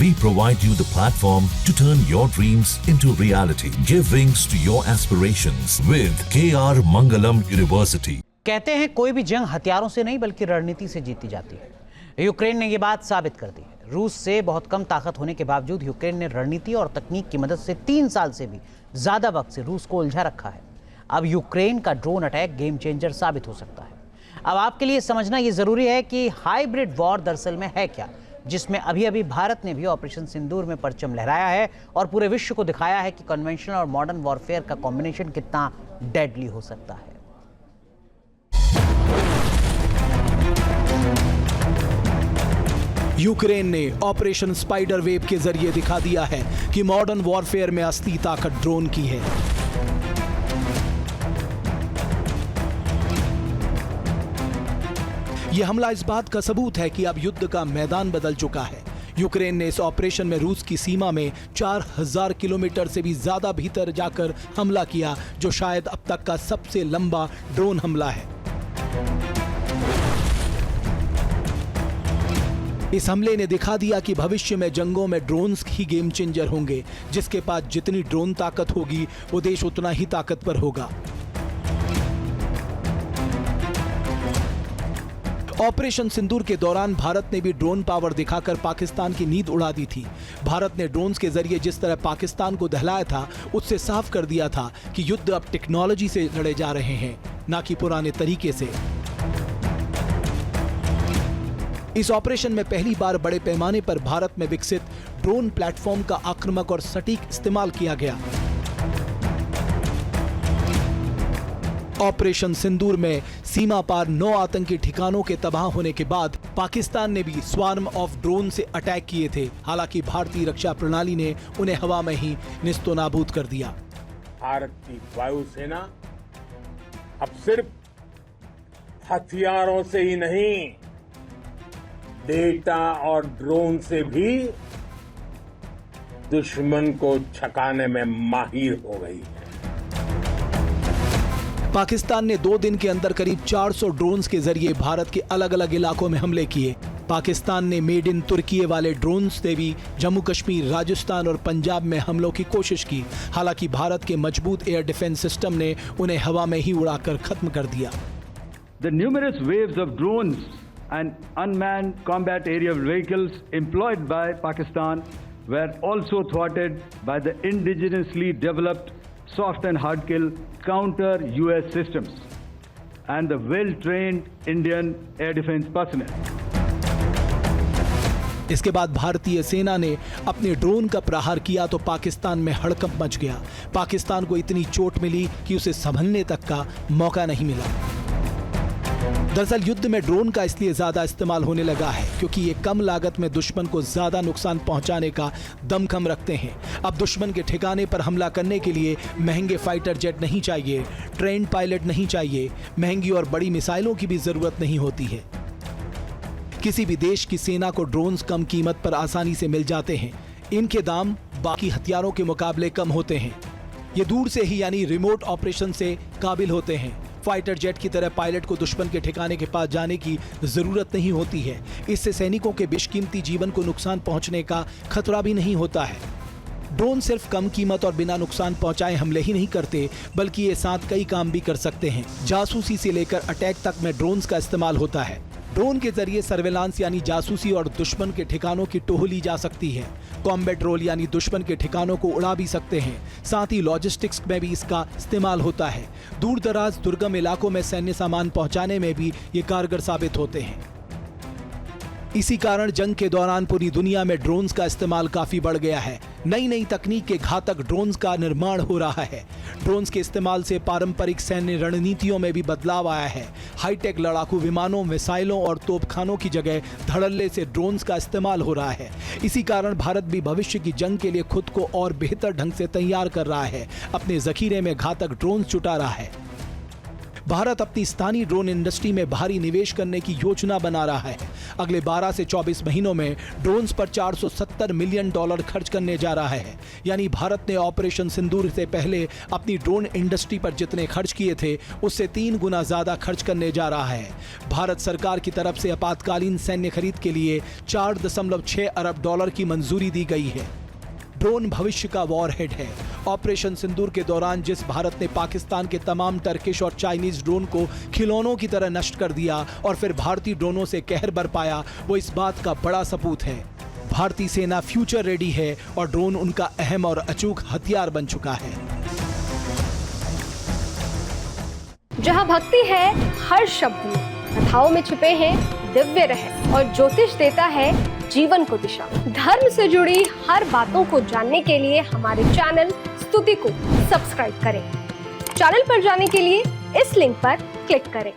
We provide you the platform to turn your dreams into reality. Give wings to your aspirations with KR Mangalam University. कहते हैं कोई भी जंग हथियारों से नहीं बल्कि रणनीति से जीती जाती है। यूक्रेन ने ये बात साबित कर दी है। रूस से बहुत कम ताकत होने के बावजूद यूक्रेन ने रणनीति और तकनीक की मदद से 3 साल से भी ज्यादा वक्त से रूस को उलझा रखा है। अब यूक्रेन का ड्रोन अटैक गेम चेंजर साबित हो सकता है। अब आपके लिए समझना ये जरूरी है कि हाइब्रिड वॉर दरअसल में है क्या, जिसमें अभी अभी भारत ने भी ऑपरेशन सिंदूर में परचम लहराया है और पूरे विश्व को दिखाया है कि कन्वेंशनल और मॉडर्न वॉरफेयर का कॉम्बिनेशन कितना डेडली हो सकता है। यूक्रेन ने ऑपरेशन स्पाइडर वेव के जरिए दिखा दिया है कि मॉडर्न वॉरफेयर में असली ताकत ड्रोन की है। यह हमला इस बात का सबूत है कि अब युद्ध का मैदान बदल चुका है। यूक्रेन ने इस ऑपरेशन में रूस की सीमा में 4000 किलोमीटर से भी ज्यादा भीतर जाकर हमला किया, जो शायद अब तक का सबसे लंबा ड्रोन हमला है। इस हमले ने दिखा दिया कि भविष्य में जंगों में ड्रोन्स ही गेम चेंजर होंगे। जिसके पास जितनी ड्रोन ताकत होगी वो देश उतना ही ताकतवर होगा। ऑपरेशन सिंदूर के दौरान भारत ने भी ड्रोन पावर दिखाकर पाकिस्तान की नींद उड़ा दी थी। भारत ने ड्रोन्स के जरिए जिस तरह पाकिस्तान को दहलाया था, उससे साफ कर दिया था कि युद्ध अब टेक्नोलॉजी से लड़े जा रहे हैं, ना कि पुराने तरीके से। इस ऑपरेशन में पहली बार बड़े पैमाने पर भारत में विकसित ड्रोन प्लेटफॉर्म का आक्रामक और सटीक इस्तेमाल किया गया। ऑपरेशन सिंदूर में सीमा पार 9 आतंकी ठिकानों के तबाह होने के बाद पाकिस्तान ने भी स्वार्म ऑफ ड्रोन से अटैक किए थे। हालांकि भारतीय रक्षा प्रणाली ने उन्हें हवा में ही निस्तो नाबूद कर दिया। भारत की वायुसेना अब सिर्फ हथियारों से ही नहीं, डेटा और ड्रोन से भी दुश्मन को छकाने में माहिर हो गई है। पाकिस्तान ने 2 दिन के अंदर करीब 400 ड्रोन्स के जरिए भारत के अलग अलग इलाकों में हमले किए। पाकिस्तान ने मेड इन तुर्की वाले ड्रोन्स से भी जम्मू कश्मीर, राजस्थान और पंजाब में हमलों की कोशिश की। हालांकि भारत के मजबूत एयर डिफेंस सिस्टम ने उन्हें हवा में ही उड़ाकर खत्म कर दिया। The numerous waves of drones and unmanned combat aerial vehicles employed by Pakistan were also thwarted by the indigenously developed soft and hard kill counter US systems and the well-trained Indian air defense personnel. इसके बाद भारतीय सेना ने अपने drone का प्रहार किया तो पाकिस्तान में हड़कंप मच गया। पाकिस्तान को इतनी चोट मिली कि उसे संभलने तक का मौका नहीं मिला। दरअसल युद्ध में ड्रोन का इसलिए ज्यादा इस्तेमाल होने लगा है क्योंकि ये कम लागत में दुश्मन को ज्यादा नुकसान पहुंचाने का दमखम रखते हैं। अब दुश्मन के ठिकाने पर हमला करने के लिए महंगे फाइटर जेट नहीं चाहिए, ट्रेन्ड पायलट नहीं चाहिए, महंगी और बड़ी मिसाइलों की भी जरूरत नहीं होती है। किसी भी देश की सेना को ड्रोन्स कम कीमत पर आसानी से मिल जाते हैं। इनके दाम बाकी हथियारों के मुकाबले कम होते हैं। ये दूर से ही यानी रिमोट ऑपरेशन से काबिल होते हैं। फाइटर जेट की तरह पायलट को दुश्मन के ठिकाने के पास जाने की जरूरत नहीं होती है। इससे सैनिकों के बेशकीमती जीवन को नुकसान पहुंचने का खतरा भी नहीं होता है। ड्रोन सिर्फ कम कीमत और बिना नुकसान पहुंचाए हमले ही नहीं करते, बल्कि ये साथ कई काम भी कर सकते हैं। जासूसी से लेकर अटैक तक में ड्रोन्स का इस्तेमाल होता है। ड्रोन के जरिए सर्वेलांस यानी जासूसी और दुश्मन के ठिकानों की टोह ली जा सकती है। कॉम्बैट रोल यानी दुश्मन के ठिकानों को उड़ा भी सकते हैं। साथ ही लॉजिस्टिक्स में भी इसका इस्तेमाल होता है। दूर दराज दुर्गम इलाकों में सैन्य सामान पहुंचाने में भी ये कारगर साबित होते हैं। इसी कारण जंग के दौरान पूरी दुनिया में ड्रोन्स का इस्तेमाल काफी बढ़ गया है। नई नई तकनीक के घातक ड्रोन्स का निर्माण हो रहा है। ड्रोन्स के इस्तेमाल से पारंपरिक सैन्य रणनीतियों में भी बदलाव आया है। हाईटेक लड़ाकू विमानों, मिसाइलों और तोपखानों की जगह धड़ल्ले से ड्रोन्स का इस्तेमाल हो रहा है। इसी कारण भारत भी भविष्य की जंग के लिए खुद को और बेहतर ढंग से तैयार कर रहा है। अपने जखीरे में घातक ड्रोन्स जुटा रहा है। भारत अपनी स्थानीय ड्रोन इंडस्ट्री में भारी निवेश करने की योजना बना रहा है। अगले 12 से 24 महीनों में ड्रोन्स पर $470 मिलियन खर्च करने जा रहा है। यानी भारत ने ऑपरेशन सिंदूर से पहले अपनी ड्रोन इंडस्ट्री पर जितने खर्च किए थे उससे 3 गुना ज्यादा खर्च करने जा रहा है। भारत सरकार की तरफ से आपातकालीन सैन्य खरीद के लिए $4.6 अरब की मंजूरी दी गई है। ड्रोन भविष्य का वॉरहेड है। ऑपरेशन सिंदूर के दौरान जिस भारत ने पाकिस्तान के तमाम टर्किश और चाइनीज ड्रोन को खिलौनों की तरह नष्ट कर दिया और फिर भारतीय ड्रोनों से कहर बरपाया, वो इस बात का बड़ा सबूत है। भारतीय सेना फ्यूचर रेडी है और ड्रोन उनका अहम और अचूक हथियार बन चुका है। जहां भक्ति है हर शब्द में, कथाओं में छिपे हैं दिव्य रहस्य और ज्योतिष देता है जीवन को दिशा। धर्म से जुड़ी हर बातों को जानने के लिए हमारे चैनल स्तुति को सब्सक्राइब करें। चैनल पर जाने के लिए इस लिंक पर क्लिक करें।